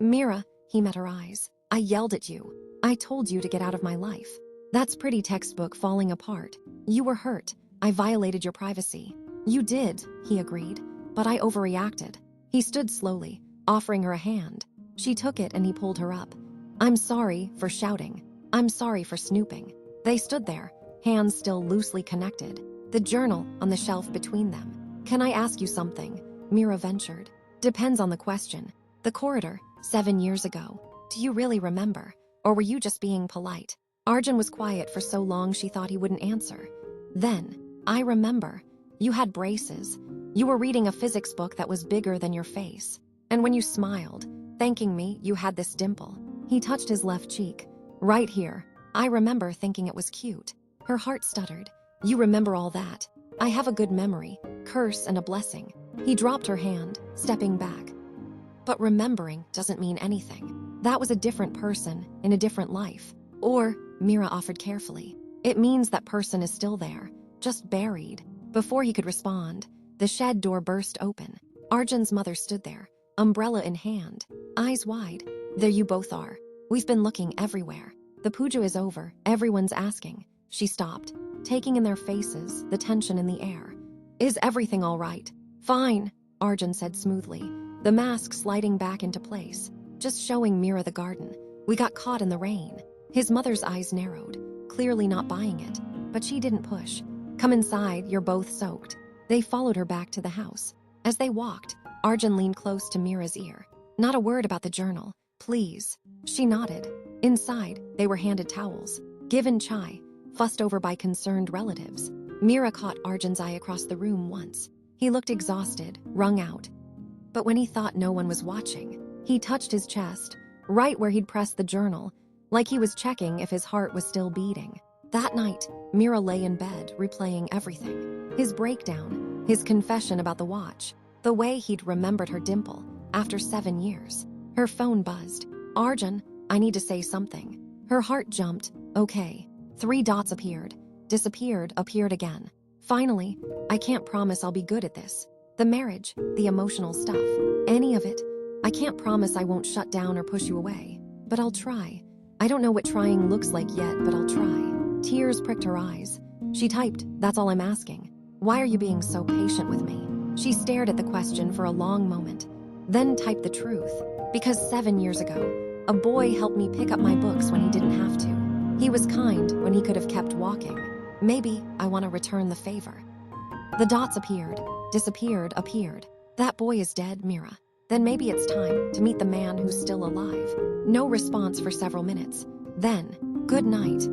Mira, he met her eyes. I yelled at you. I told you to get out of my life. That's pretty textbook falling apart. You were hurt. I violated your privacy. You did, he agreed, but I overreacted. He stood slowly, offering her a hand. She took it and he pulled her up. I'm sorry for shouting. I'm sorry for snooping. They stood there, hands still loosely connected, the journal on the shelf between them. Can I ask you something? Mira ventured. Depends on the question. The corridor, 7 years ago. Do you really remember? Or were you just being polite? Arjun was quiet for so long she thought he wouldn't answer. Then, I remember. You had braces. You were reading a physics book that was bigger than your face. And when you smiled, thanking me, you had this dimple. He touched his left cheek. Right here. I remember thinking it was cute. Her heart stuttered. You remember all that. I have a good memory, curse and a blessing. He dropped her hand, stepping back. But remembering doesn't mean anything. That was a different person in a different life. Or, Mira offered carefully, it means that person is still there, just buried. Before he could respond, the shed door burst open. Arjun's mother stood there, umbrella in hand, eyes wide. There you both are. We've been looking everywhere. The puja is over, everyone's asking. She stopped, taking in their faces the tension in the air. Is everything all right? Fine, Arjun said smoothly, the mask sliding back into place, just showing Mira the garden. We got caught in the rain. His mother's eyes narrowed, clearly not buying it, but she didn't push. Come inside, you're both soaked. They followed her back to the house. As they walked, Arjun leaned close to Mira's ear. Not a word about the journal, please. She nodded. Inside, they were handed towels, given chai, fussed over by concerned relatives. Mira caught Arjun's eye across the room once. He looked exhausted, wrung out. But when he thought no one was watching, he touched his chest, right where he'd pressed the journal, like he was checking if his heart was still beating. That night, Mira lay in bed, replaying everything. His breakdown, his confession about the watch, the way he'd remembered her dimple after 7 years. Her phone buzzed. Arjun, I need to say something. Her heart jumped. Okay. 3 dots appeared, disappeared, appeared again. Finally, I can't promise I'll be good at this. The marriage, the emotional stuff, any of it. I can't promise I won't shut down or push you away, but I'll try. I don't know what trying looks like yet, but I'll try. Tears pricked her eyes. She typed, that's all I'm asking. Why are you being so patient with me? She stared at the question for a long moment, then typed the truth. Because 7 years ago, a boy helped me pick up my books when he didn't have to. He was kind when he could have kept walking. Maybe I want to return the favor. The dots appeared, disappeared, appeared. That boy is dead, Mira. Then maybe it's time to meet the man who's still alive. No response for several minutes. Then, good night,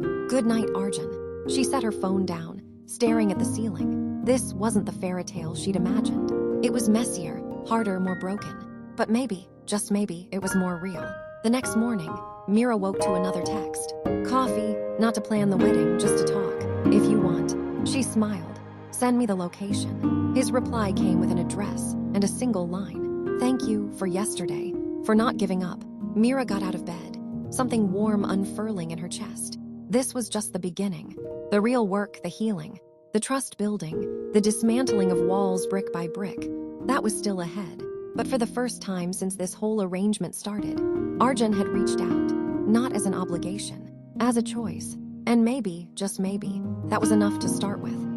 Arjun. She set her phone down, staring at the ceiling. This wasn't the fairy tale she'd imagined. It was messier, harder, more broken. But maybe, just maybe, it was more real. The next morning, Mira woke to another text. Coffee, not to plan the wedding, just to talk. If you want. She smiled. Send me the location. His reply came with an address and a single line. Thank you for yesterday, for not giving up. Mira got out of bed, something warm unfurling in her chest. This was just the beginning. The real work, the healing, the trust building, the dismantling of walls brick by brick. That was still ahead. But for the first time since this whole arrangement started, Arjun had reached out, not as an obligation, as a choice. And maybe, just maybe, that was enough to start with.